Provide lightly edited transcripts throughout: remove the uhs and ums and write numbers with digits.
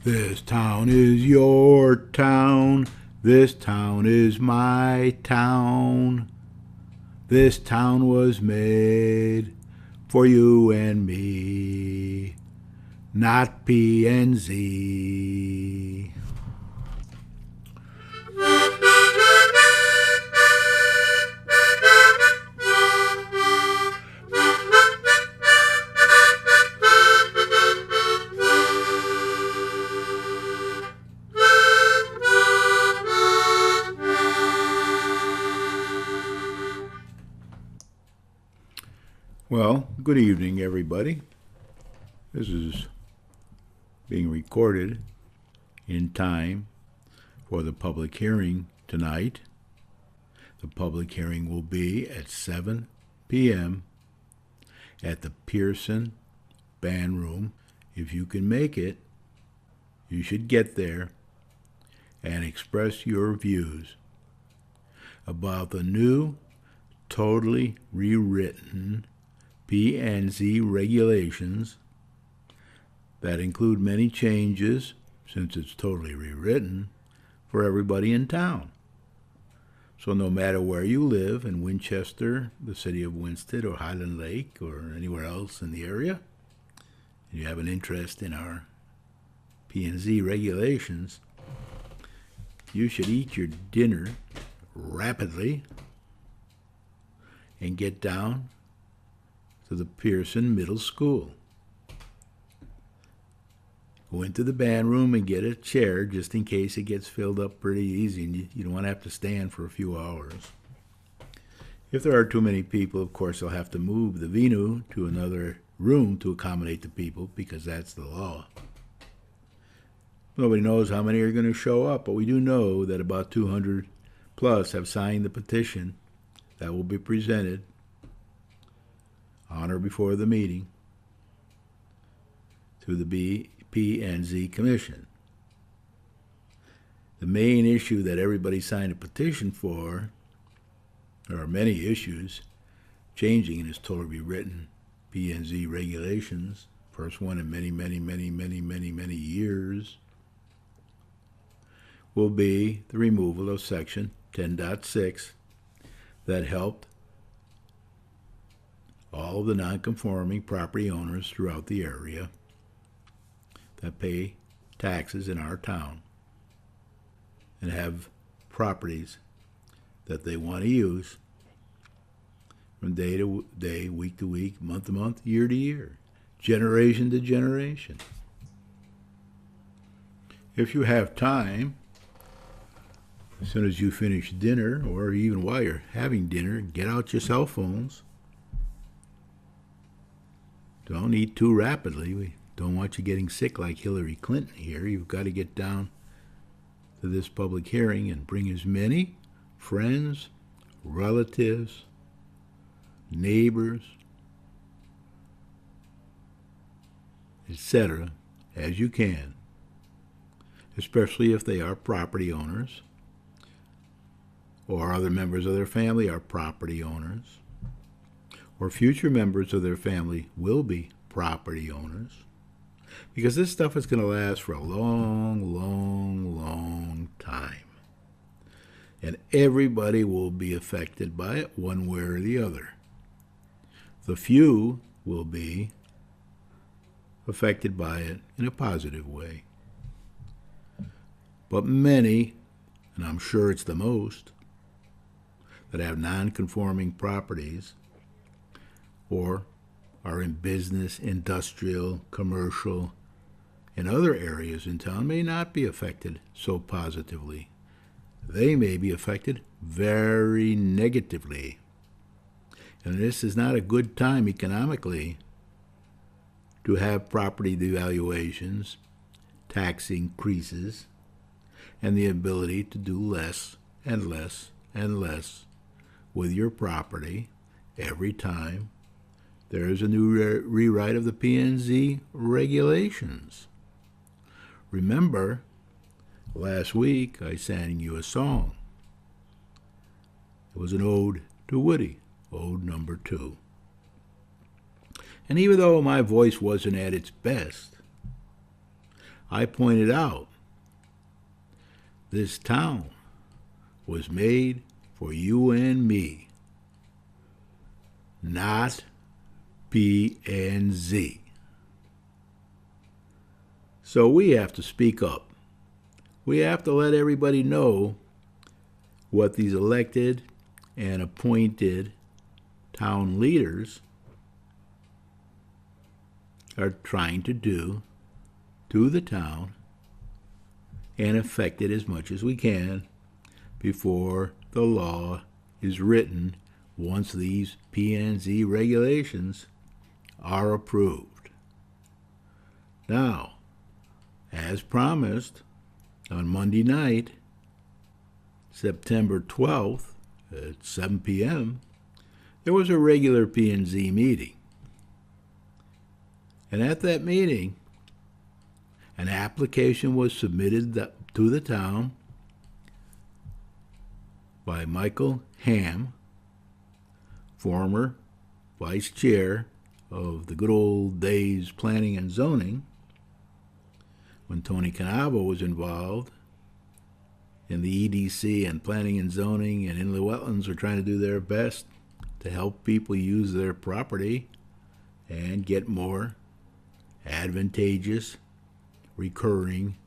This town is your town. This town is my town. This town was made for you and me, not P and Z. Well, good evening, everybody. This is being recorded in time for the public hearing tonight. The public hearing will be at 7 p.m. at the Pearson Band Room. If you can make it, you should get there and express your views about the new, totally rewritten P&Z regulations that include many changes, since it's totally rewritten, for everybody in town. So no matter where you live in Winchester, the city of Winston, or Highland Lake, or anywhere else in the area, and you have an interest in our P&Z regulations, you should eat your dinner rapidly and get down to the Pearson Middle School. Go into the band room and get a chair just in case it gets filled up pretty easy and you don't want to have to stand for a few hours. If there are too many people, of course, they'll have to move the venue to another room to accommodate the people, because that's the law. Nobody knows how many are going to show up, but we do know that about 200 plus have signed the petition that will be presented on or before the meeting to the P&Z Commission. The main issue that everybody signed a petition for, there are many issues changing in this totally rewritten P&Z regulations, first one in many years, will be the removal of Section 10.6 that helped all of the non-conforming property owners throughout the area that pay taxes in our town and have properties that they want to use from day to day, week to week, month to month, year to year, generation to generation. If you have time, as soon as you finish dinner, or even while you're having dinner, get out your cell phones. Don't eat too rapidly. We don't want you getting sick like Hillary Clinton here. You've got to get down to this public hearing and bring as many friends, relatives, neighbors, etc. as you can, especially if they are property owners or other members of their family are property owners, or future members of their family will be property owners, because this stuff is going to last for a long time. And everybody will be affected by it one way or the other. The few will be affected by it in a positive way. But many, and I'm sure it's the most, that have non-conforming properties or are in business, industrial, commercial, and other areas in town may not be affected so positively. They may be affected very negatively. And this is not a good time economically to have property devaluations, tax increases, and the ability to do less and less and less with your property every time there is a new rewrite of the P&Z regulations. Remember, last week I sang you a song. It was an ode to Woody, ode number 2. And even though my voice wasn't at its best, I pointed out this town was made for you and me, not B and Z. So we have to speak up. We have to let everybody know what these elected and appointed town leaders are trying to do to the town and affect it as much as we can before the law is written once these P&Z regulations are approved. Now, as promised, on Monday night, September 12th at 7 p.m., there was a regular P&Z meeting. And at that meeting, an application was submitted to the town by Michael Ham, former vice chair of the good old days planning and zoning, when Tony Canavo was involved in the EDC and planning and zoning, and inland wetlands are trying to do their best to help people use their property and get more advantageous, recurring,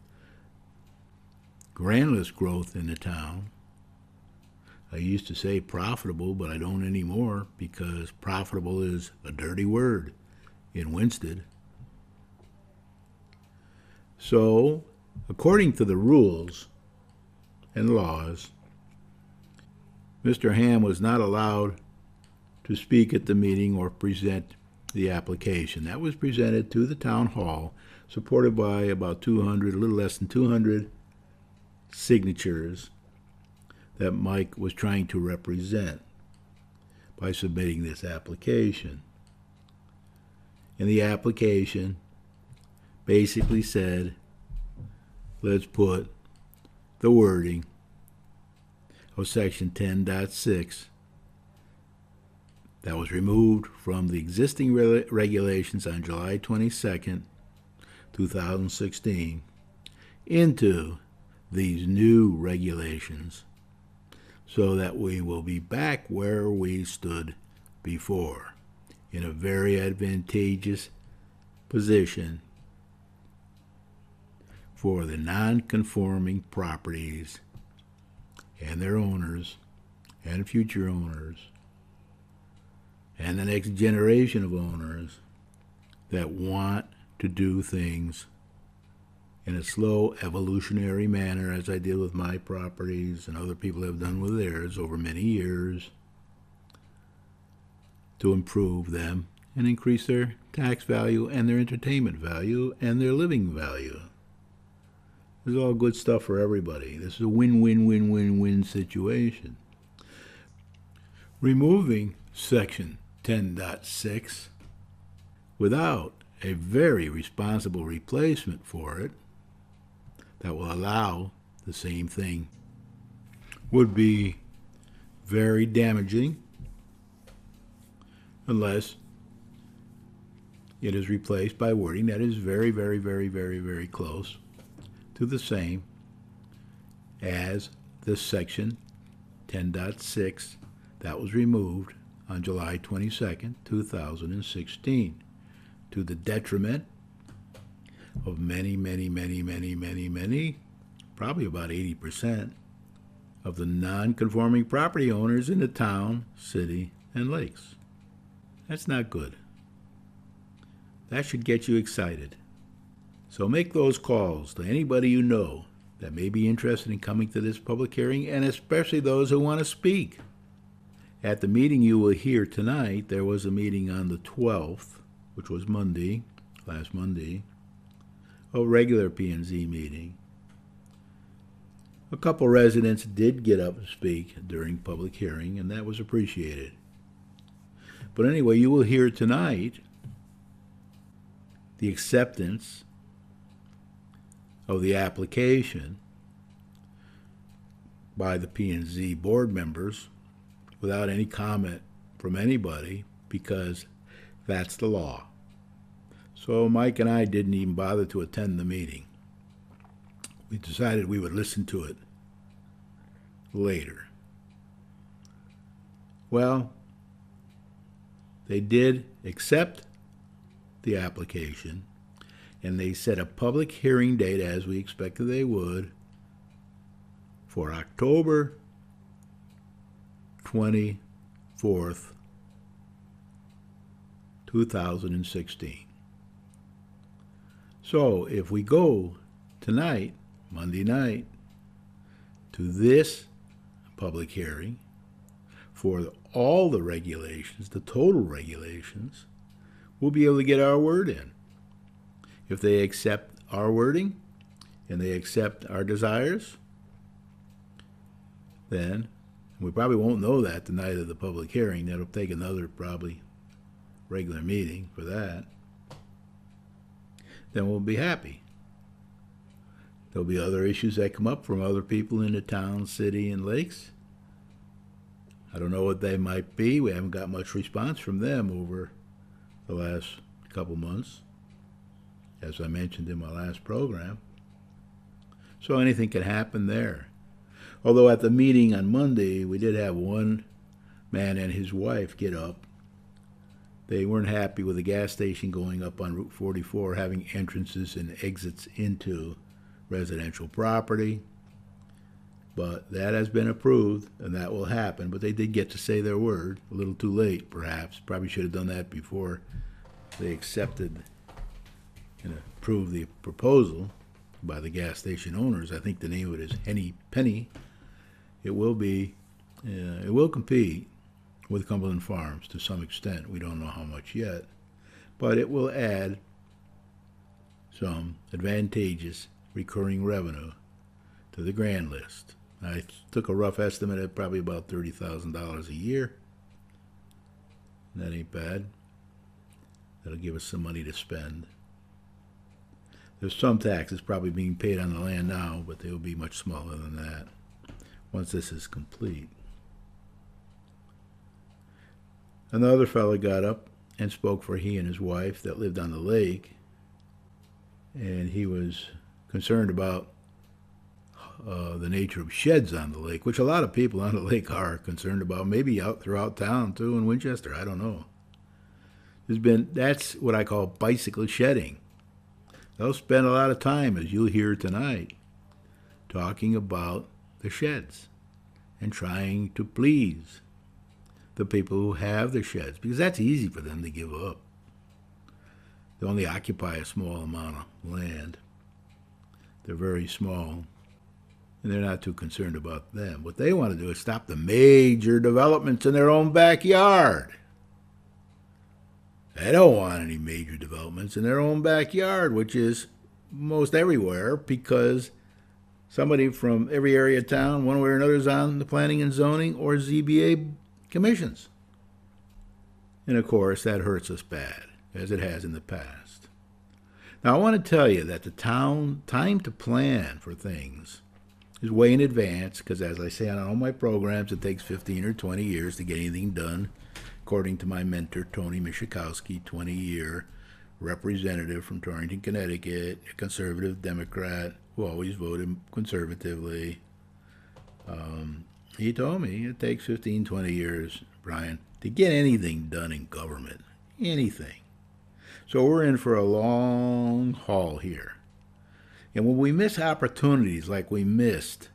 grandless growth in the town. I used to say profitable, but I don't anymore because profitable is a dirty word in Winsted. So, according to the rules and laws, Mr. Ham was not allowed to speak at the meeting or present the application. That was presented to the town hall, supported by about 200, a little less than 200 signatures that Mike was trying to represent by submitting this application. And the application basically said, let's put the wording of section 10.6 that was removed from the existing regulations on July 22nd, 2016, into these new regulations so that we will be back where we stood before, in a very advantageous position for the non-conforming properties and their owners and future owners and the next generation of owners that want to do things in a slow evolutionary manner, as I did with my properties and other people have done with theirs over many years, to improve them and increase their tax value and their entertainment value and their living value. This is all good stuff for everybody. This is a win-win-win-win-win situation. Removing Section 10.6 without a very responsible replacement for it that will allow the same thing would be very damaging unless it is replaced by wording that is very, very, very, very, very close to the same as the section 10.6 that was removed on July 22nd, 2016, to the detriment of many, probably about 80% of the non-conforming property owners in the town, city, and lakes. That's not good. That should get you excited. So make those calls to anybody you know that may be interested in coming to this public hearing, and especially those who want to speak. At the meeting you will hear tonight, there was a meeting on the 12th, which was Monday, last Monday, a regular P&Z meeting. A couple residents did get up and speak during public hearing, and that was appreciated. But anyway, you will hear tonight the acceptance of the application by the P&Z board members without any comment from anybody, because that's the law. So Mike and I didn't even bother to attend the meeting. we decided we would listen to it later. Well, they did accept the application, and they set a public hearing date, as we expected they would, for October 24th, 2016. So if we go tonight, Monday night, to this public hearing for all the regulations, the total regulations, we'll be able to get our word in. If they accept our wording and they accept our desires, then we probably won't know that the night of the public hearing. That'll take another probably regular meeting for that. Then we'll be happy. There'll be other issues that come up from other people in the town, city, and lakes. I don't know what they might be. We haven't got much response from them over the last couple months, as I mentioned in my last program. So anything can happen there. Although at the meeting on Monday, we did have one man and his wife get up. They weren't happy with the gas station going up on Route 44, having entrances and exits into residential property. But that has been approved, and that will happen. But they did get to say their word, a little too late, perhaps. Probably should have done that before they accepted and approved the proposal by the gas station owners. I think the name of it is Henny Penny. It will compete with Cumberland Farms to some extent. We don't know how much yet, but it will add some advantageous recurring revenue to the grand list. I took a rough estimate at probably about $30,000 a year. That ain't bad. That'll give us some money to spend. There's some taxes probably being paid on the land now, but they will be much smaller than that once this is complete. Another fellow got up and spoke for he and his wife that lived on the lake, and he was concerned about the nature of sheds on the lake, which a lot of people on the lake are concerned about, maybe out throughout town too, in Winchester, I don't know. That's what I call bicycle shedding. They'll spend a lot of time, as you'll hear tonight, talking about the sheds and trying to please the people who have the sheds, because that's easy for them to give up. They only occupy a small amount of land. They're very small, and they're not too concerned about them. What they want to do is stop the major developments in their own backyard. They don't want any major developments in their own backyard, which is most everywhere, because somebody from every area of town, one way or another, is on the planning and zoning or ZBA commissions. And of course, that hurts us bad, as it has in the past. Now, I want to tell you that the time to plan for things is way in advance, because as I say on all my programs, it takes 15 or 20 years to get anything done, according to my mentor, Tony Mishikowski, 20-year representative from Torrington, Connecticut, a conservative Democrat who always voted conservatively. He told me it takes 15, 20 years, Brian, to get anything done in government. Anything. So we're in for a long haul here. And when we miss opportunities like we missed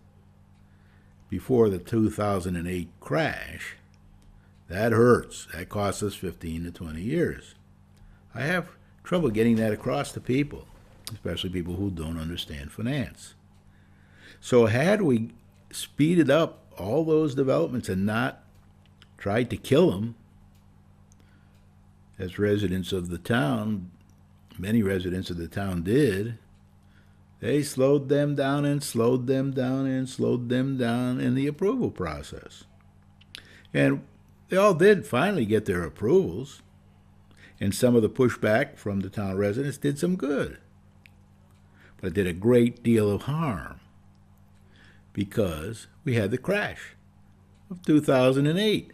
before the 2008 crash, that hurts. That costs us 15 to 20 years. I have trouble getting that across to people, especially people who don't understand finance. So had we speeded up all those developments and not tried to kill them, as residents of the town, many residents of the town did, they slowed them down and slowed them down and slowed them down in the approval process. And they all did finally get their approvals, and some of the pushback from the town residents did some good. But it did a great deal of harm, because we had the crash of 2008.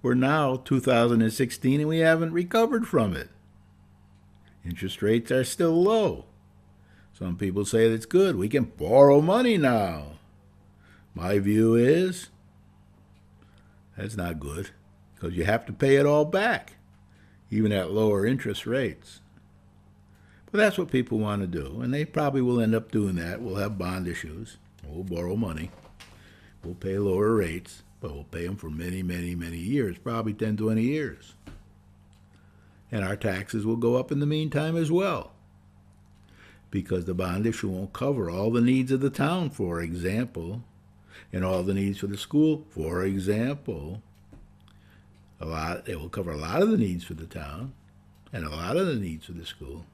We're now 2016 and we haven't recovered from it. Interest rates are still low. Some people say that's good. We can borrow money now. My view is that's not good because you have to pay it all back, even at lower interest rates. But that's what people want to do, and they probably will end up doing that. We'll have bond issues. We'll borrow money. We'll pay lower rates, but we'll pay them for many, many, many years, probably 10, 20 years. And our taxes will go up in the meantime as well, because the bond issue won't cover all the needs of the town, for example, and all the needs for the school, for example. It will cover a lot of the needs for the town and a lot of the needs for the school.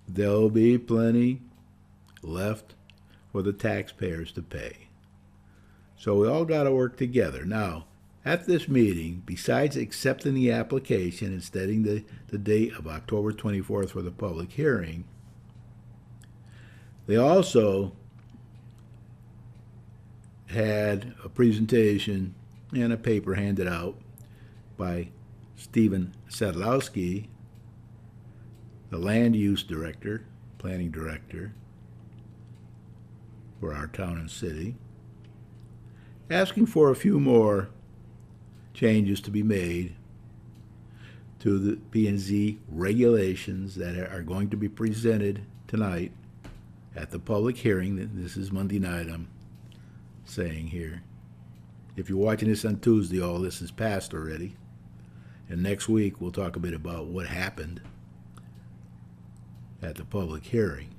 There'll be plenty left for the taxpayers to pay. So we all got to work together. Now, at this meeting, besides accepting the application and setting the date of October 24th for the public hearing, they also had a presentation and a paper handed out by Stephen Sadlowski, the land use director, planning director for our town and city, asking for a few more changes to be made to the P&Z regulations that are going to be presented tonight at the public hearing. This is Monday night, I'm saying here. If you're watching this on Tuesday, all this is passed already. And next week, we'll talk a bit about what happened at the public hearing.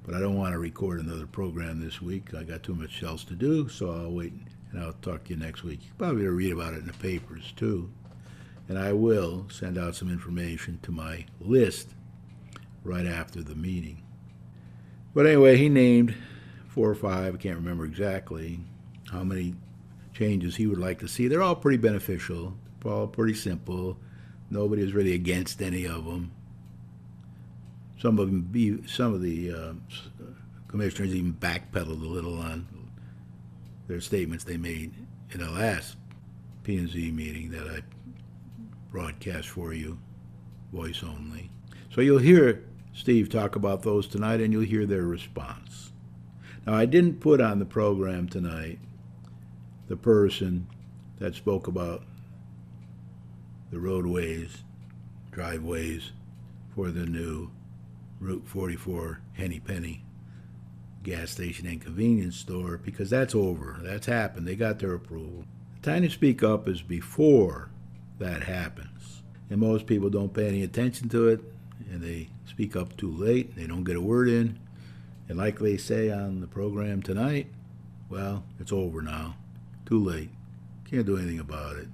But I don't want to record another program this week. I got too much else to do, so I'll wait and I'll talk to you next week. You'll probably read about it in the papers, too. And I will send out some information to my list right after the meeting. But anyway, he named 4 or 5, I can't remember exactly how many changes he would like to see. They're all pretty beneficial, all pretty simple. Nobody is really against any of them. Some of the commissioners even backpedaled a little on their statements they made in the last P&Z meeting that I broadcast for you, voice only. So you'll hear Steve talk about those tonight, and you'll hear their response. Now, I didn't put on the program tonight the person that spoke about the roadways, driveways for the new Route 44 Henny Penny gas station and convenience store, because that's over. That's happened. They got their approval. The time to speak up is before that happens. And most people don't pay any attention to it, and they speak up too late. They don't get a word in. And like they say on the program tonight, well, it's over now. Too late. Can't do anything about it.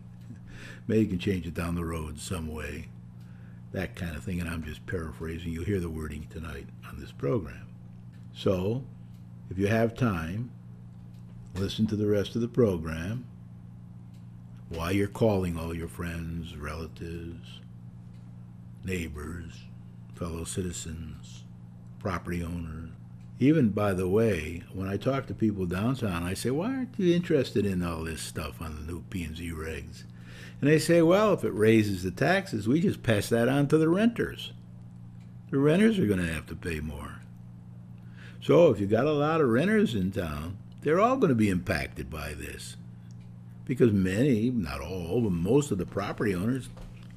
Maybe you can change it down the road some way. That kind of thing, and I'm just paraphrasing. You'll hear the wording tonight on this program. So, if you have time, listen to the rest of the program while you're calling all your friends, relatives, neighbors, fellow citizens, property owners. Even, by the way, when I talk to people downtown, I say, why aren't you interested in all this stuff on the new P&Z regs? And they say, well, if it raises the taxes, we just pass that on to the renters. The renters are going to have to pay more. So if you got a lot of renters in town, they're all going to be impacted by this. Because many, not all, but most of the property owners,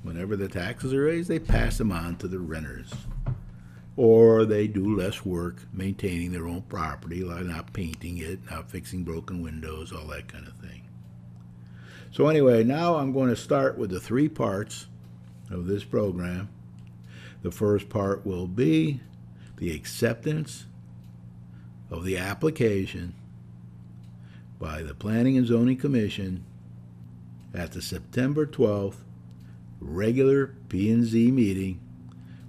whenever the taxes are raised, they pass them on to the renters. Or they do less work maintaining their own property, like not painting it, not fixing broken windows, all that kind of thing. So anyway, now I'm going to start with the 3 parts of this program. The first part will be the acceptance of the application by the Planning and Zoning Commission at the September 12th regular P&Z meeting,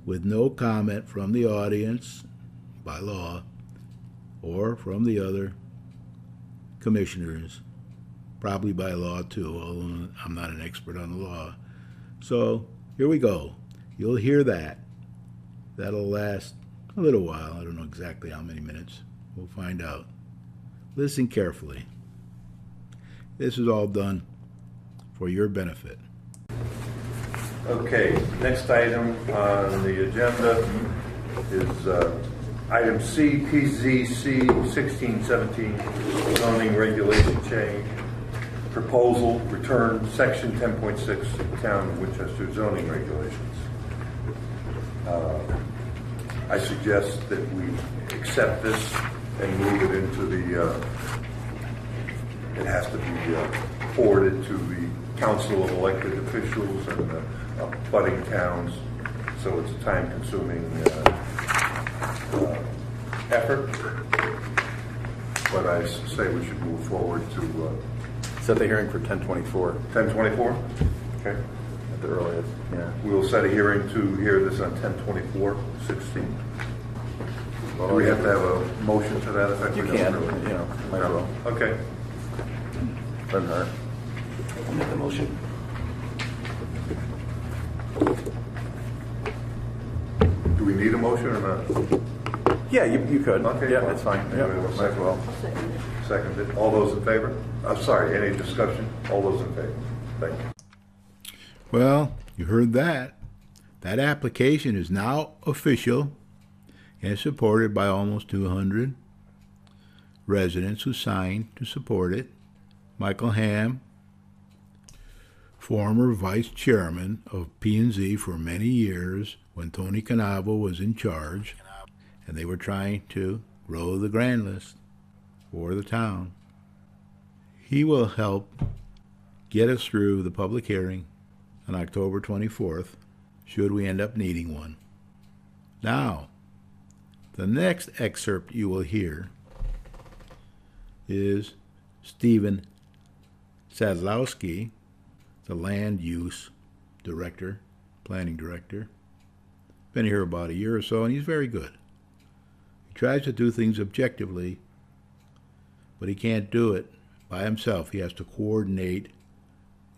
with no comment from the audience by law or from the other commissioners, probably by law too, although I'm not an expert on the law. So here we go. You'll hear that. That'll last a little while. I don't know exactly how many minutes. We'll find out. Listen carefully. This is all done for your benefit. Okay, next item on the agenda is Item C, PZC 1617, zoning regulation change. Proposal, return section 10.6 Town of Winchester zoning regulations. I suggest that we accept this and move it into the, it has to be forwarded to the Council of Elected Officials and the budding towns, so it's a time-consuming effort. But I say we should move forward to Set the hearing for 10/24. 10/24? Okay. At the earliest, yeah. We will set a hearing to hear this on 10/24/16. Do we have to have a motion to that effect? You We can, don't really. you know, might as well. Okay. Doesn't hurt. I'll make the motion. Do we need a motion or not? Yeah, you could. Okay, Yeah, fine. that's fine. Yeah, Anybody want might as well. Seconded. All those in favor? I'm sorry, any discussion? All those in favor? Thank you. Well, you heard that. That application is now official and supported by almost 200 residents who signed to support it. Michael Ham, former vice chairman of P&Z for many years when Tony Canavo was in charge, and they were trying to grow the grand list for the town. He will help get us through the public hearing on October 24th, should we end up needing one. Now, the next excerpt you will hear is Stephen Sadlowski, the land use director, planning director. Been here about a year or so, and he's very good. He tries to do things objectively, but he can't do it by himself. He has to coordinate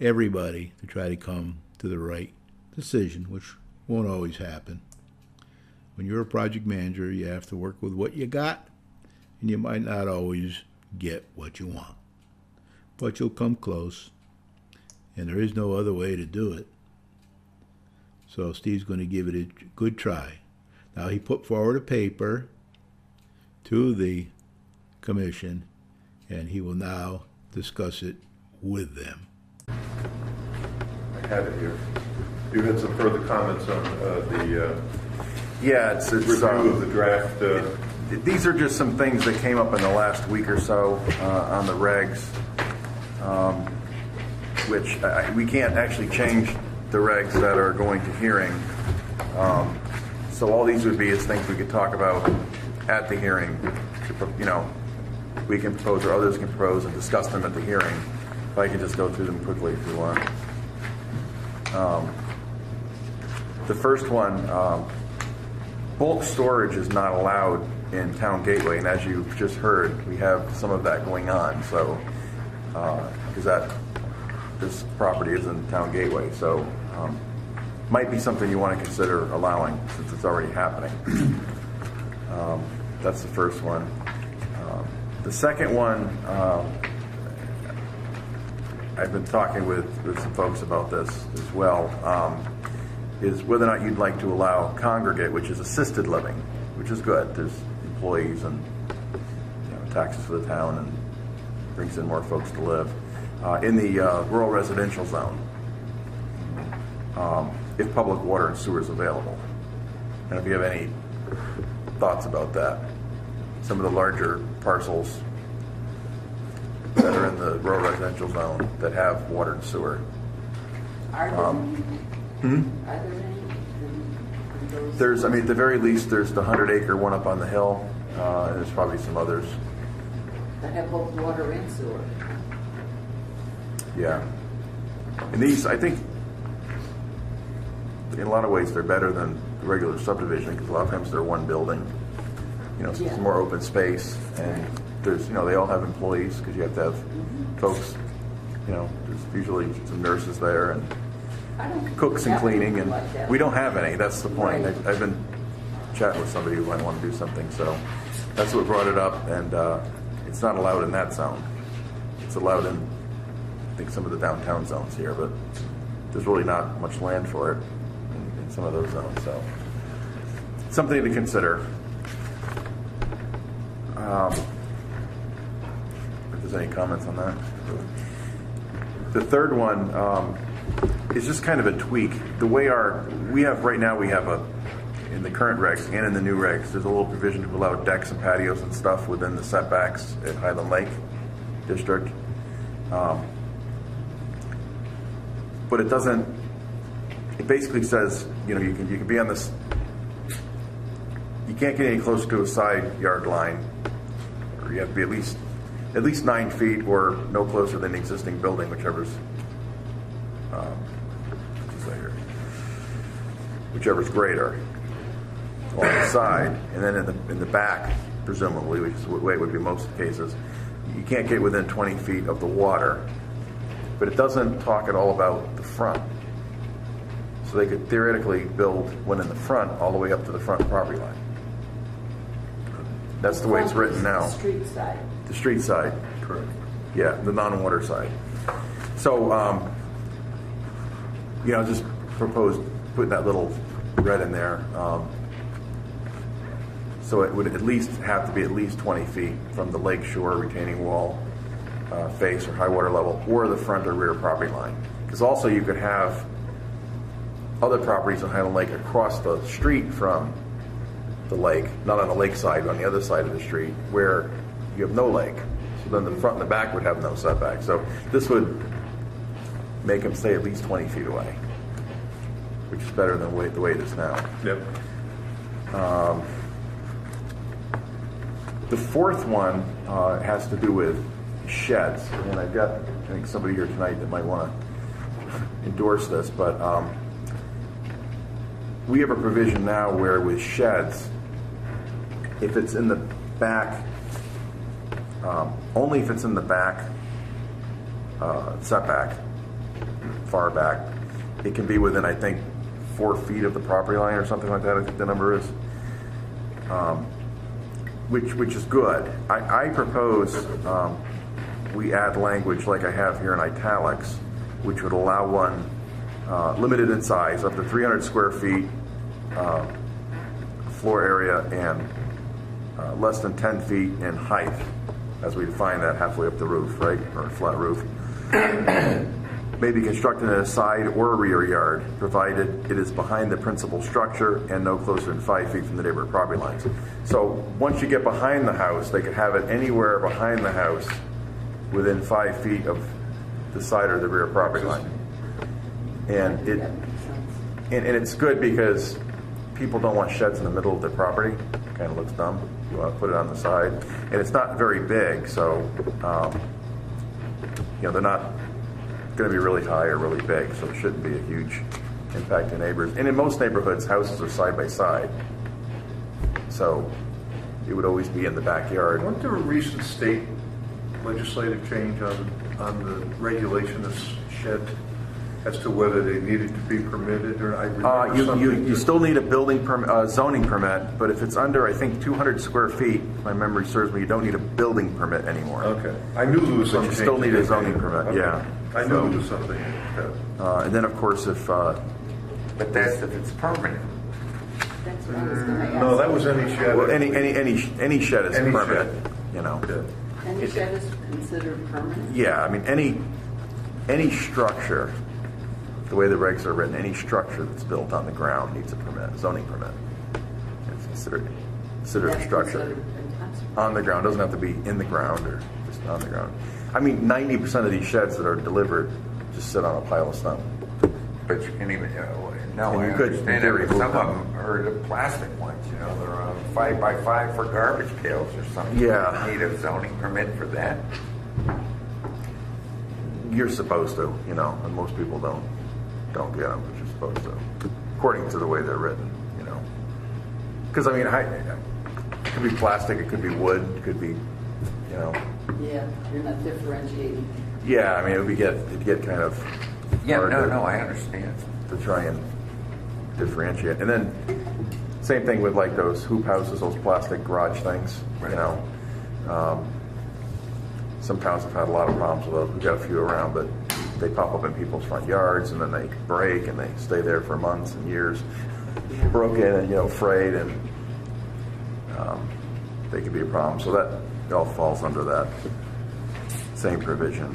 everybody to try to come to the right decision, which won't always happen. When you're a project manager, you have to work with what you got, and you might not always get what you want. But you'll come close, and there is no other way to do it. So Steve's going to give it a good try. Now, he put forward a paper to the commission, and he will now discuss it with them. I have it here. You had some further comments on the Yeah, it's review of the draft. These are just some things that came up in the last week or so on the regs, which we can't actually change the regs that are going to hearing. So all these would be is things we could talk about at the hearing. You know, we can propose or others can propose and discuss them at the hearing. If I could just go through them quickly if you want. The first one, bulk storage is not allowed in Town Gateway, and as you've just heard, we have some of that going on. So, because this property is in Town Gateway, so might be something you want to consider allowing since it's already happening. That's the first one. The second one, I've been talking with some folks about this as well, is whether or not you'd like to allow congregate, which is assisted living, which is good. There's employees and taxes for the town and brings in more folks to live, in the rural residential zone, if public water and sewer is available. And if you have any thoughts about that. Some of the larger parcels that are in the rural residential zone that have water and sewer. Are there any? Are there any? There's, I mean, at the very least, there's the 100-acre one up on the hill, and there's probably some others. That have both water and sewer. Yeah. And these, I think, in a lot of ways, they're better than the regular subdivision because a lot of times they're one building. So it's more open space, and there's, they all have employees because you have to have folks, there's usually some nurses there and cooks and cleaning, and we don't have any. That's the point. Right. I've been chatting with somebody who might want to do something, so that's what brought it up, and it's not allowed in that zone. It's allowed in, I think, some of the downtown zones here, but there's really not much land for it in some of those zones, so something to consider. If there's any comments on that. The third one is just kind of a tweak. The way we have in the current regs and in the new regs, there's a little provision to allow decks and patios and stuff within the setbacks at Highland Lake District. But it doesn't, it basically says, you can be on this, you can't get any closer to a side yard line, or you have to be at least 9 feet or no closer than the existing building, whichever's greater on the side. And then in the back, presumably, which is the way it would be most cases, you can't get within 20 feet of the water. But it doesn't talk at all about the front. So they could theoretically build one in the front all the way up to the front property line. That's the way it's written now. The street side. The street side. Correct. Yeah, the non-water side. So, just propose putting that little red in there. So it would at least have to be at least 20 feet from the lake shore retaining wall face or high water level, or the front or rear property line. Because also you could have other properties in Highland Lake across the street from the lake, not on the lake side, but on the other side of the street, where you have no lake. So then the front and the back would have no setback. So this would make them stay at least 20 feet away, which is better than the way it is now. Yep. The fourth one has to do with sheds, and I've got, I think, somebody here tonight that might want to endorse this, but we have a provision now where with sheds, if it's in the back, only if it's in the back setback, far back, it can be within, I think, 4 feet of the property line or something like that, I think the number is. Which is good. I propose we add language like I have here in italics, which would allow one limited in size, up to 300 square feet floor area, and less than 10 feet in height, as we define that halfway up the roof, right, or a flat roof. May be constructed in a side or rear yard, provided it is behind the principal structure and no closer than 5 feet from the neighborhood property lines. So once you get behind the house, they could have it anywhere behind the house within 5 feet of the side or the rear property line. And it's good because people don't want sheds in the middle of their property. It kind of looks dumb. You want to put it on the side. And it's not very big, so they're not going to be really high or really big, so it shouldn't be a huge impact to neighbors. And in most neighborhoods, houses are side by side, so it would always be in the backyard. Wasn't there a recent state legislative change on the regulation of sheds as to whether they needed to be permitted, or I remember something? You still need a building permit, zoning permit, but if it's under, I think, 200 square feet, if my memory serves me, you don't need a building permit anymore. Okay. I knew there was But something. you still need a zoning permit, Okay. yeah. I knew there was something. And then, of course, if But that's if it's permanent. That's what I was gonna ask. No, that was any shed. well, any shed is Any permanent, shed. Yeah. Any shed is considered permanent? Yeah, I mean, any structure, the way the regs are written, any structure that's built on the ground needs a permit, zoning permit. It's considered a That's structure. considered intensive. On the ground, doesn't have to be in the ground or just on the ground. I mean, 90% of these sheds that are delivered just sit on a pile of stone. But you can even, no, And I you could, in understand theory, that, but some move of them. them are the plastic ones, they're 5 by 5 for garbage pails or something. Yeah. You need a zoning permit for that. You're supposed to, and most people don't get them, but you're supposed to, according to the way they're written, Because, I mean, it could be plastic, it could be wood, it could be, Yeah, you're not differentiating. Yeah, I mean, it'd get kind of Yeah, hard no, I understand. to try and differentiate. And then same thing with like those hoop houses, those plastic garage things. Right. Some towns have had a lot of problems with those. We've got a few around, but they pop up in people's front yards and then they break and they stay there for months and years, broken and frayed, and they could be a problem. So that all falls under that same provision.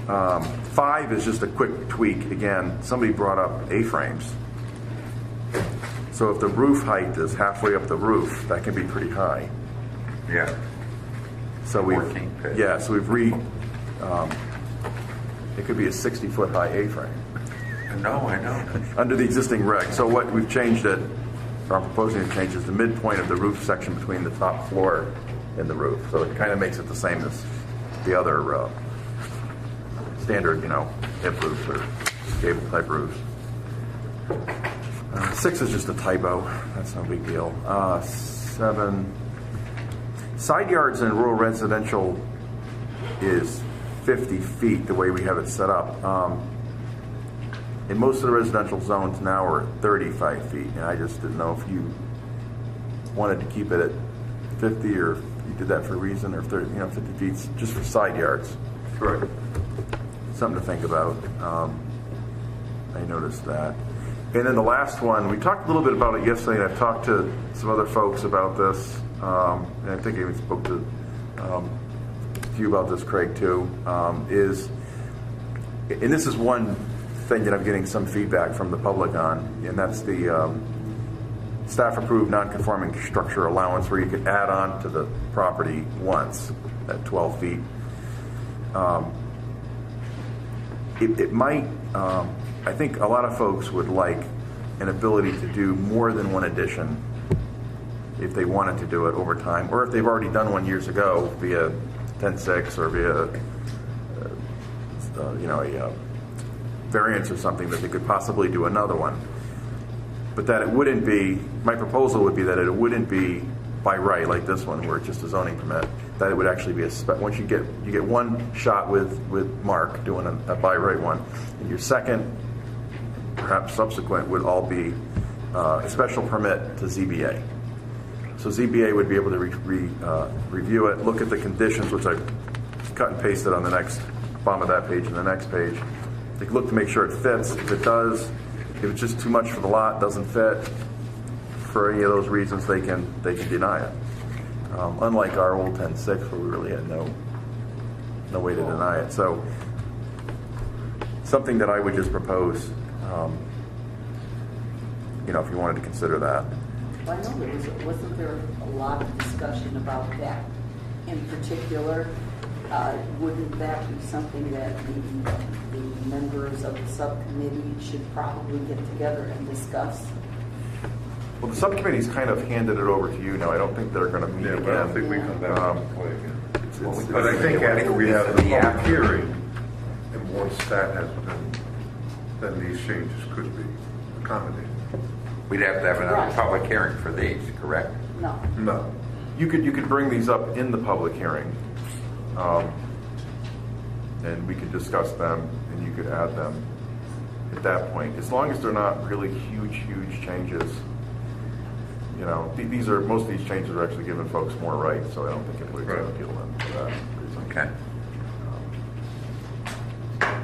5 is just a quick tweak. Again, somebody brought up A-frames. So if the roof height is halfway up the roof, that can be pretty high. Yeah. So we've, 14 feet. yeah, so we've it could be a 60-foot high A-frame No, I know. under the existing reg. So what we've changed it, or I'm proposing to change, is the midpoint of the roof section between the top floor and the roof. So it kind of makes it the same as the other standard, hip roofs or gable type roofs. 6 is just a typo. That's no big deal. 7, side yards in rural residential is 50 feet the way we have it set up. In most of the residential zones now are 35 feet, and I just didn't know if you wanted to keep it at 50 or if you did that for a reason, or if 50 feet just for side yards. Right. Something to think about. I noticed that. And then the last one, we talked a little bit about it yesterday, and I've talked to some other folks about this, and I think I even spoke to a few about this, Craig, too, and this is one thing that I'm getting some feedback from the public on, and that's the staff-approved non-conforming structure allowance, where you could add on to the property once at 12 feet. It might, I think a lot of folks would like an ability to do more than one addition if they wanted to do it over time, or if they've already done one years ago via 10-6 or via a variance or something, that they could possibly do another one. But that it wouldn't be, my proposal would be that it wouldn't be by right like this one where it's just a zoning permit, that it would actually be once you get one shot with Mark doing a by right one, and your second, perhaps subsequent, would all be a special permit to ZBA. So ZBA would be able to review it, look at the conditions, which I cut and pasted on the next bottom of that page and the next page. They look to make sure it fits. If it does, if it's just too much for the lot, doesn't fit, for any of those reasons, they can deny it. Unlike our old 10-6, where we really had no way to deny it. So something that I would just propose, if you wanted to consider that. Well, I know wasn't there a lot of discussion about that in particular? Wouldn't that be something that the members of the subcommittee should probably get together and discuss? Well, the subcommittee's kind of handed it over to you now. I don't think they're going to meet Yeah, again. but I don't think we come back to play again. It's- But I think after we have the public hearing, and once that has been, then these changes could be accommodated. We'd have to have another Right. public hearing for these, correct? No. No. You could bring these up in the public hearing, and we could discuss them, and you could add them at that point, as long as they're not really huge changes. Most of these changes are actually giving folks more rights, so I don't think anybody's going to appeal them for that reason. Okay.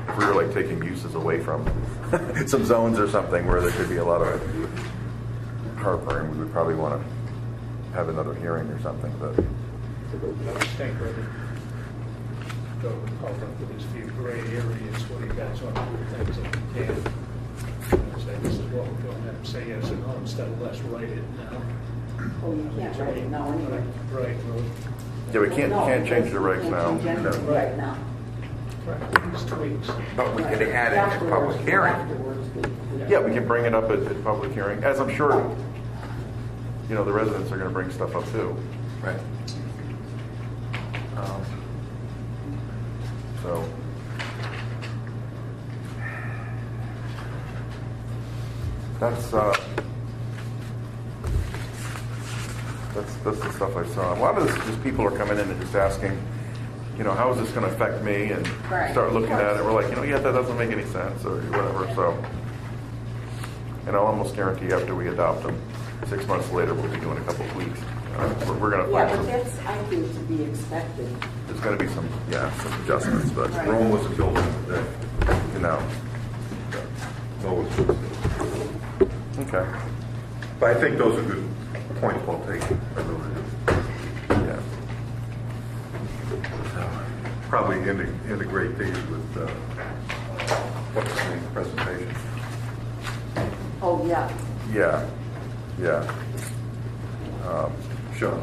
If we were like taking uses away from some zones or something where there could be a lot of heartburn, we would probably want to have another hearing or something, but. I think we're going to call up with these few gray areas where you guys want to do things that you can. Say this is what we're going to have to say yes or no instead of let's write it now. Oh, you can't write it now anyway. Right, well, Yeah, we can't No, change the regs can't now. change anything right now. these tweaks. But we could add it in a public hearing. Afterwards, we- Yeah, we can bring it up at public hearing, as I'm sure, the residents are going to bring stuff up too. Right. So. That's the stuff I saw. A lot of this is just people are coming in and just asking, how is this going to affect me? And Right. start looking at it. We're like, yeah, that doesn't make any sense or whatever. So, and I'll almost guarantee after we adopt them, 6 months later, we'll be doing a couple of tweaks. We're going to Yeah, find but some. that's, I think, to be expected. There's going to be some adjustments, but Right. Rome wasn't built in a day. No. No, Okay. but I think those are good points well taken. I really do. probably integrate these with, what's the name, presentation. Oh, yeah. Yeah, yeah. Sean,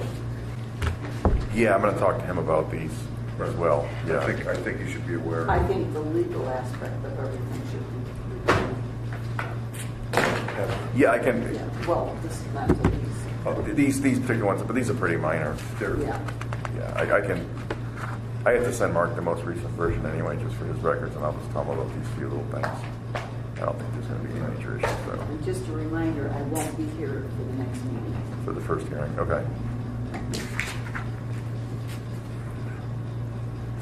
Yeah, I'm gonna talk to him about these as well, yeah. I think you should be aware. I think the legal aspect of everything should be, Yeah, I can, yeah, well, this is not the least. these particular ones, but these are pretty minor. Yeah. Yeah, I have to send Mark the most recent version anyway, just for his records, and I'll just tell him about these few little things. I don't think there's gonna be any major issues, so, And just a reminder, I won't be here for the next meeting. for the first hearing, okay.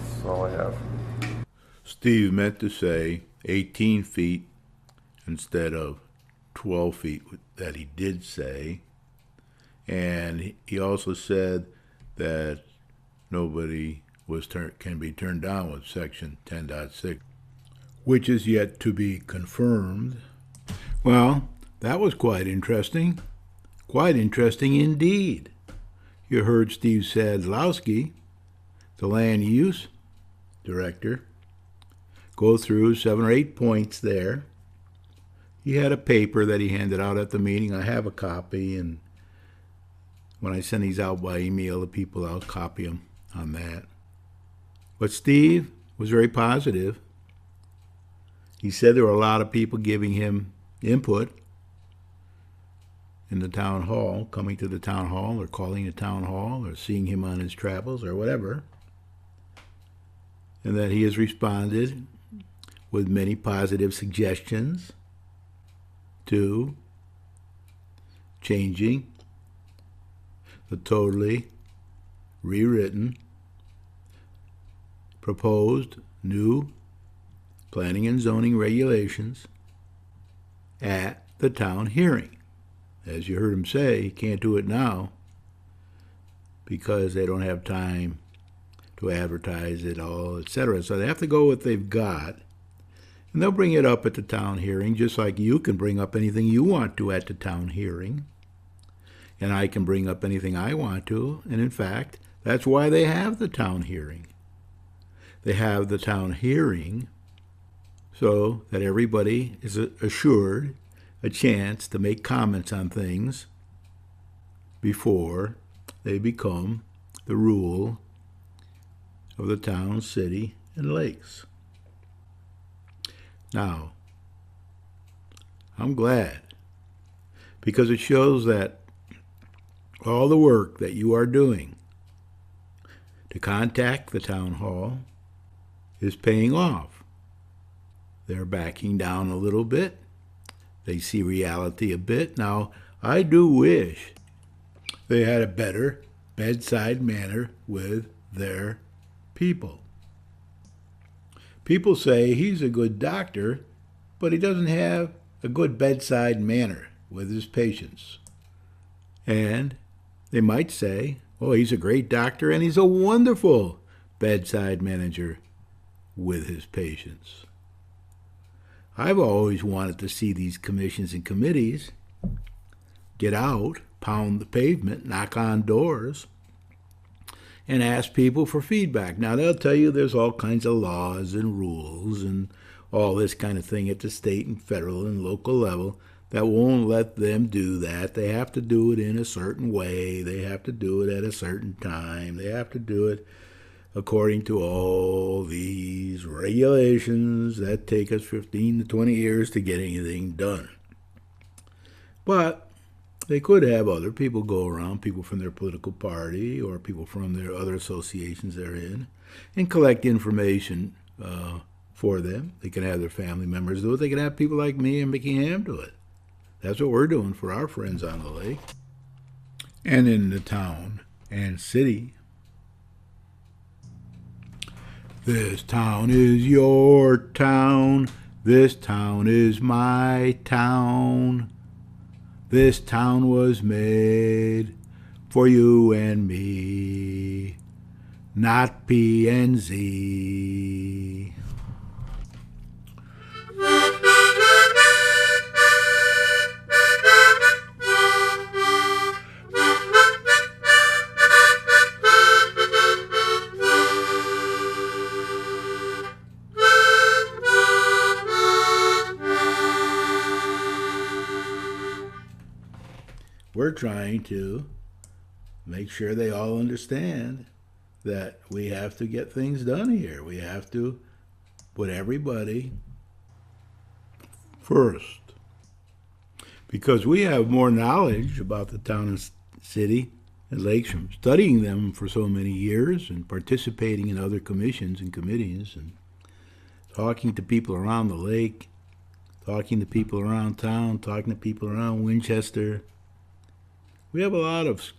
That's all I have. Steve meant to say 18 feet instead of 12 feet that he did say. And he also said that nobody can be turned down with section 10.6, which is yet to be confirmed. Well, that was quite interesting. Quite interesting indeed. You heard Steve Sadlowski, the land use director, go through 7 or 8 points there. He had a paper that he handed out at the meeting. I have a copy, and when I send these out by email to people, I'll copy them on that. But Steve was very positive. He said there were a lot of people giving him input in the town hall, coming to the town hall or calling the town hall or seeing him on his travels or whatever, and that he has responded with many positive suggestions to changing the totally rewritten, proposed new planning and zoning regulations at the town hearing. As you heard him say, he can't do it now because they don't have time to advertise it all, etc. So they have to go with what they've got, and they'll bring it up at the town hearing, just like you can bring up anything you want to at the town hearing, and I can bring up anything I want to, and in fact, that's why they have the town hearing. They have the town hearing so that everybody is assured a chance to make comments on things before they become the rule of the town, city, and lakes. Now, I'm glad because it shows that all the work that you are doing to contact the town hall is paying off. They're backing down a little bit. They see reality a bit. Now, I do wish they had a better bedside manner with their people. People say he's a good doctor, but he doesn't have a good bedside manner with his patients. And they might say, oh, he's a great doctor and he's a wonderful bedside manager with his patients. I've always wanted to see these commissions and committees get out, pound the pavement, knock on doors, and ask people for feedback. Now, they'll tell you there's all kinds of laws and rules and all this kind of thing at the state and federal and local level that won't let them do that. They have to do it in a certain way. They have to do it at a certain time. They have to do it according to all these regulations that take us 15 to 20 years to get anything done. But they could have other people go around, people from their political party or people from their other associations they're in, and collect information for them. They can have their family members do it. They can have people like me and Mickey Ham do it. That's what we're doing for our friends on the lake and in the town and city. This town is your town. This town is my town. This town was made for you and me, not P and Z. trying to make sure they all understand that we have to get things done here. We have to put everybody first. Because we have more knowledge about the town and city and lakes from studying them for so many years and participating in other commissions and committees and talking to people around the lake, talking to people around town, talking to people around Winchester. We have a lot of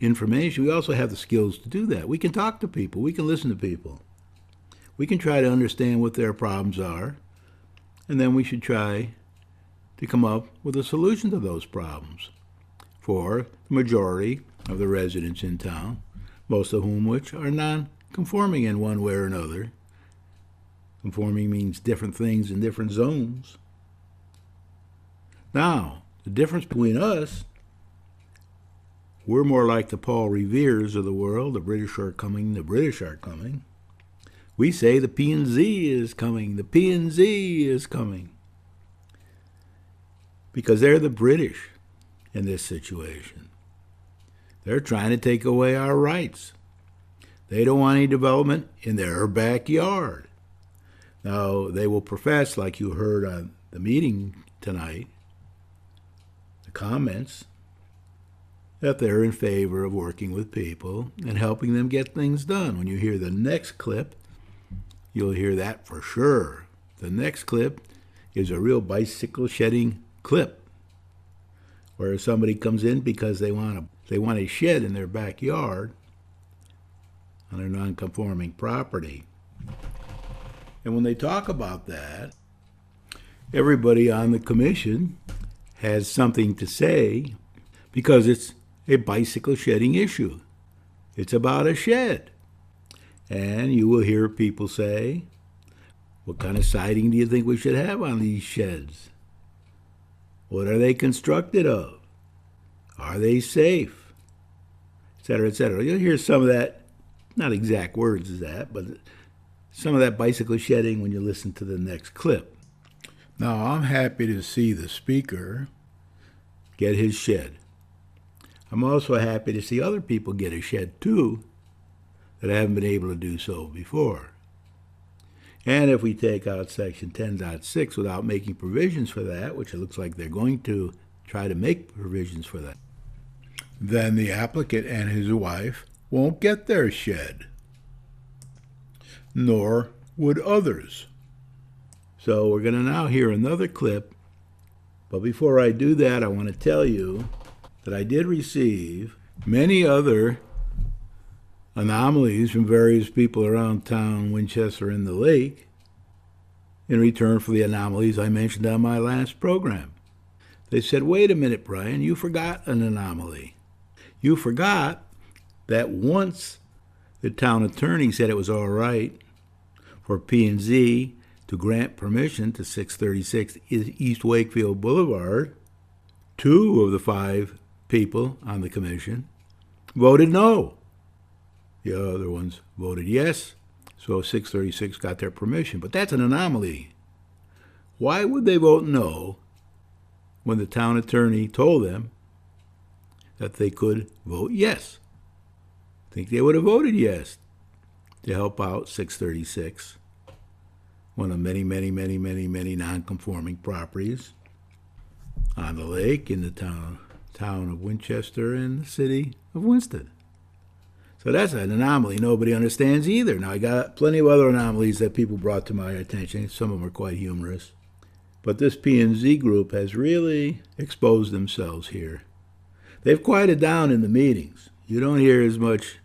information. We also have the skills to do that. We can talk to people. We can listen to people. We can try to understand what their problems are, and then we should try to come up with a solution to those problems for the majority of the residents in town, most of whom which are non-conforming in one way or another. Conforming means different things in different zones. Now, the difference between us, we're more like the Paul Reveres of the world. The British are coming, the British are coming. We say the P&Z is coming, the P&Z is coming. Because they're the British in this situation. They're trying to take away our rights. They don't want any development in their backyard. Now, they will profess, like you heard on the meeting tonight, the comments, that they're in favor of working with people and helping them get things done. When you hear the next clip, you'll hear that for sure. The next clip is a real bicycle shedding clip where somebody comes in because they want a shed in their backyard on their non-conforming property. And when they talk about that, everybody on the commission has something to say because it's a bicycle shedding issue. It's about a shed. And you will hear people say, what kind of siding do you think we should have on these sheds? What are they constructed of? Are they safe? Et cetera, et cetera. You'll hear some of that, not exact words as that, but some of that bicycle shedding when you listen to the next clip. Now, I'm happy to see the speaker get his shed. I'm also happy to see other people get a shed too that haven't been able to do so before. And if we take out Section 10.6 without making provisions for that, which it looks like they're going to try to make provisions for that, then the applicant and his wife won't get their shed, nor would others. So we're going to now hear another clip, but before I do that, I want to tell you that I did receive many other anomalies from various people around town, Winchester, and the lake, in return for the anomalies I mentioned on my last program. They said, wait a minute, Brian, you forgot an anomaly. You forgot that once the town attorney said it was all right for P&Z to grant permission to 636 East Wakefield Boulevard, 2 of the 5 people on the commission voted no. The other ones voted yes, so 636 got their permission. But that's an anomaly. Why would they vote no when the town attorney told them that they could vote yes? I think they would have voted yes to help out 636, one of many non-conforming properties on the lake in the town of Winchester and the city of Winston. So that's an anomaly nobody understands either. Now, I got plenty of other anomalies that people brought to my attention. Some of them are quite humorous. But this P&Z group has really exposed themselves here. They've quieted down in the meetings. You don't hear as much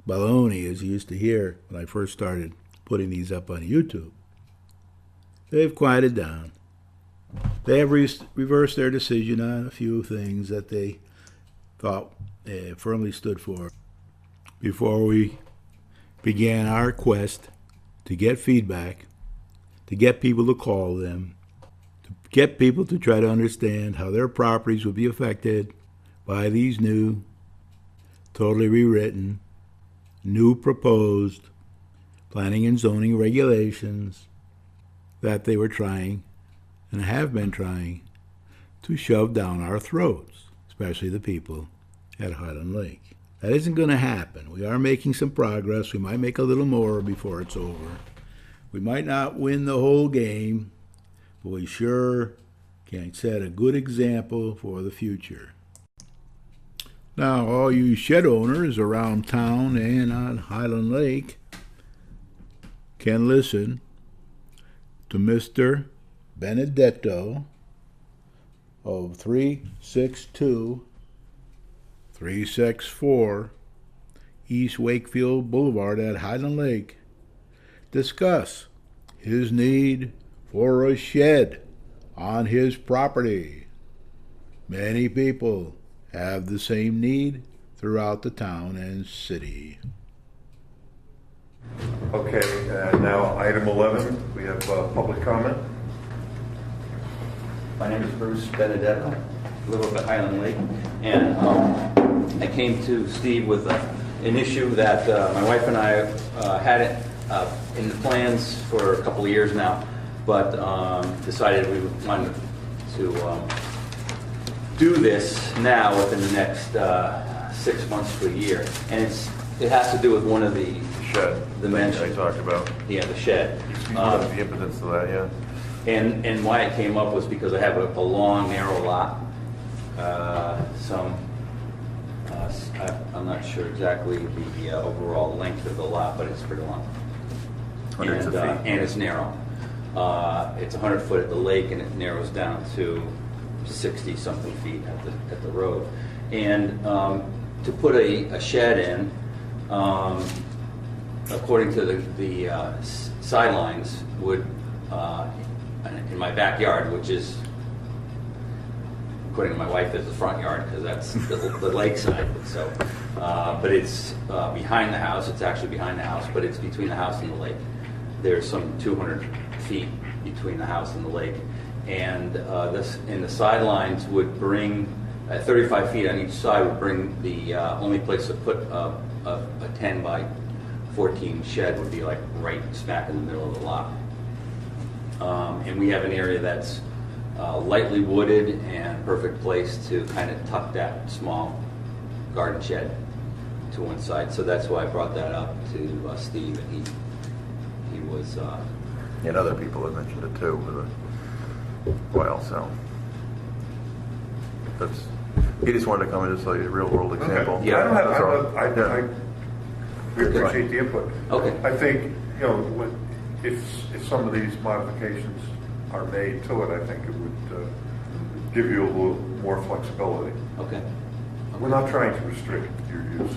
baloney as you used to hear when I first started putting these up on YouTube. They've quieted down. They have reversed their decision on a few things that they thought firmly stood for. Before we began our quest to get feedback, to get people to call them, to get people to try to understand how their properties would be affected by these new, totally rewritten, new proposed planning and zoning regulations that they were trying and have been trying to shove down our throats, especially the people at Highland Lake. That isn't going to happen. We are making some progress. We might make a little more before it's over. We might not win the whole game, but we sure can set a good example for the future. Now, all you shed owners around town and on Highland Lake can listen to Mr. Benedetto of 364 East Wakefield Boulevard at Highland Lake discuss his need for a shed on his property. Many people have the same need throughout the town and city. Okay, now item 11, we have public comment. My name is Bruce Benedetto. I live up at Highland Lake, and I came to Steve with an issue that my wife and I had it in the plans for a couple of years now, but decided we wanted to do this now within the next 6 months to a year, and it has to do with one of the Shed. dimensions. I talked about. Yeah, the shed. The impotence of that, yeah. And why it came up was because I have a long, narrow lot. I'm not sure exactly the overall length of the lot, but it's pretty long. Hundreds of feet. And it's narrow. It's 100 foot at the lake, and it narrows down to 60-something feet at the road. And to put a shed in, according to the sidelines, would in my backyard, which is, according to my wife, is the front yard because that's the lakeside. So, but it's behind the house. It's actually behind the house, but it's between the house and the lake. There's some 200 feet between the house and the lake, and the sidelines would bring 35 feet on each side would bring the only place to put a 10 by 14 shed would be like right smack in the middle of the lot. And we have an area that's lightly wooded and perfect place to kind of tuck that small garden shed to one side. So that's why I brought that up to Steve, and he was. And other people have mentioned it too for a while, so. He just wanted to come and just like a real world example. Okay. Yeah. We appreciate the input. Okay. I think, if some of these modifications are made to it, I think it would give you a little more flexibility. Okay. We're not trying to restrict your use.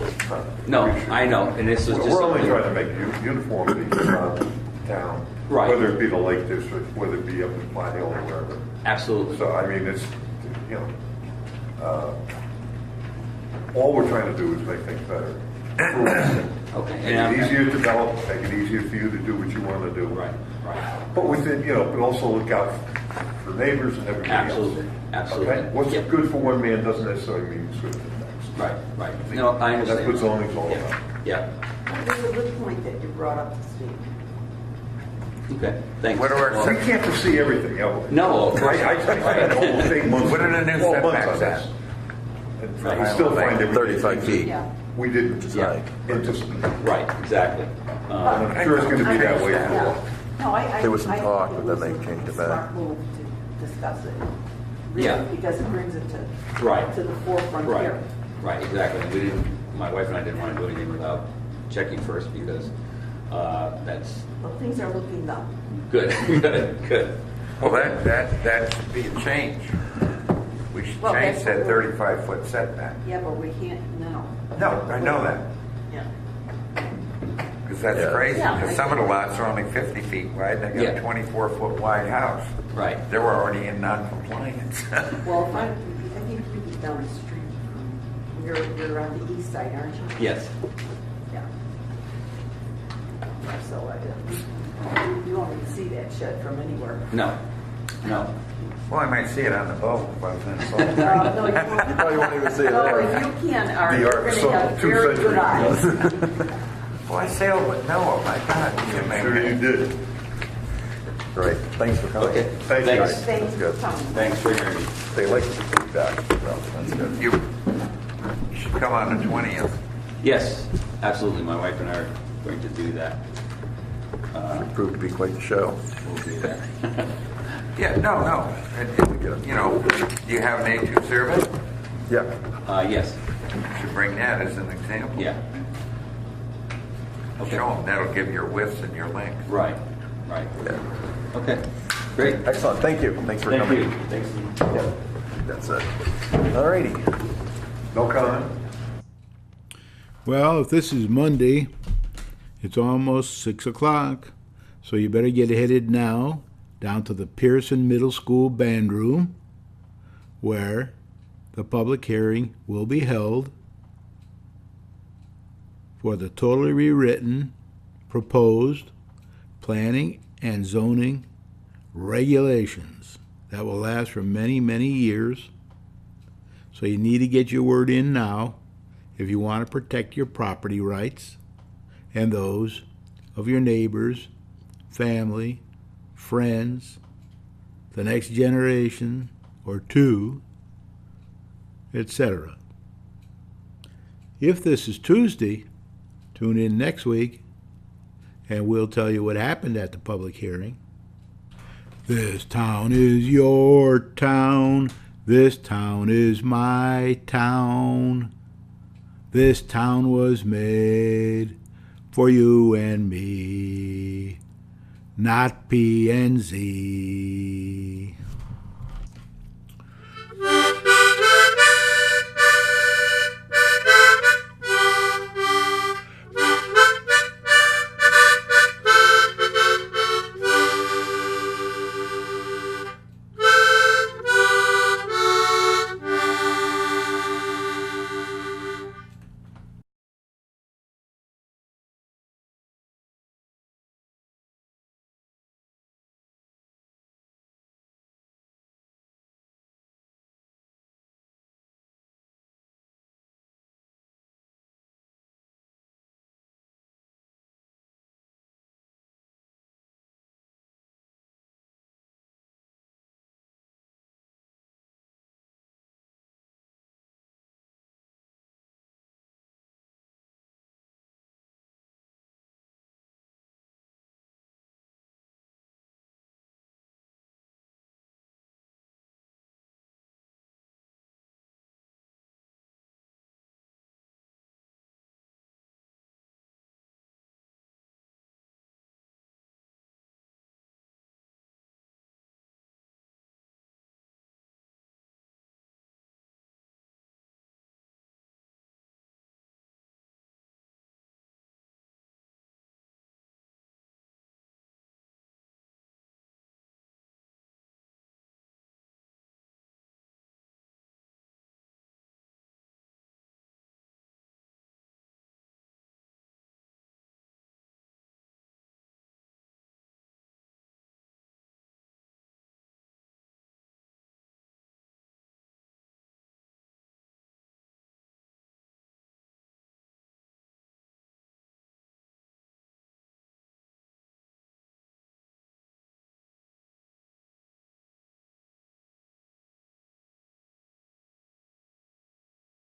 No, I know, and this was just We're only something- trying to make uniformity around town. Right. Whether it be the Lake District, whether it be up in Pine Hill or wherever. Absolutely. So, I mean, it's, all we're trying to do is make things better. Okay. Make it easier to develop, make it easier for you to do what you want to do. Right. But within, but also look out for neighbors and everybody Absolutely. else. Absolutely. Okay? What's Yep. good for one man doesn't necessarily mean it's good for the next. Right. No, I understand. That's what zoning's all Yeah. about. Yeah. There's a good point that you brought up, Steve. Okay. Thanks. What are our Well, We can't foresee everything, have we? No, of course I not. spent almost 8 months. What are the new 12 months setbacks on this. at? And we still find everything. 35 feet. Yeah. We didn't Yeah. anticipate. Right. Exactly. And I'm sure it's going to be that way for a Yeah. while. No, I. There was some I talk, think but it then was they changed a it back. Smart move to discuss it. Really, Yeah. Because it brings it to. Right. To the forefront Right. here. Right. Exactly. My wife and I didn't want to do anything without checking first because that's Well, things are looking up. good. Good. Well, that should be a change. We should Well, change that's that what we're- 35-foot setback. Yeah, but we can't now. No, I know that, Yeah. because that's Yeah. crazy, Yeah, because I- some of the lots are only 50 feet wide, they got Yeah. a 24-foot wide house. Right. They were already in non-compliance. Well, I think you be down the street. You're on the east side, aren't you? Yes. Yeah. So you won't even see that shed from anywhere. No. Well, I might see it on the boat if I was in the boat. No, you won't. Oh, you won't even see it No, there. if you can, Art, The you're Ark going to saw have 2 very good eyes. centuries. Well, I sailed with Noah, my God. I'm sure you did. Great, thanks for coming. Okay, Thank you. thanks. Thanks That's for good. coming. Thanks for hearing me. They like the feedback, so that's good. You should come on the 20th. Yes, absolutely. My wife and I are going to do that. Proved to be quite the show. We'll be there. Yeah, no. You know, do you have an A2 service? Yeah, Yes, You should bring that as an example. yeah. Okay. Show them, that'll give your widths and your lengths. Right. yeah. Okay, great. Excellent, thank you, thanks for Thank coming. you. Thanks. Yeah, that's it. All righty. No comment? Well, if this is Monday, it's almost 6 o'clock, so you better get headed now down to the Pearson Middle School band room, where the public hearing will be held for the totally rewritten, proposed planning and zoning regulations that will last for many, many years. So you need to get your word in now if you want to protect your property rights and those of your neighbors, family, friends, the next generation or two, etc. If this is Tuesday, tune in next week and we'll tell you what happened at the public hearing. This town is your town. This town is my town. This town was made for you and me, not P and Z.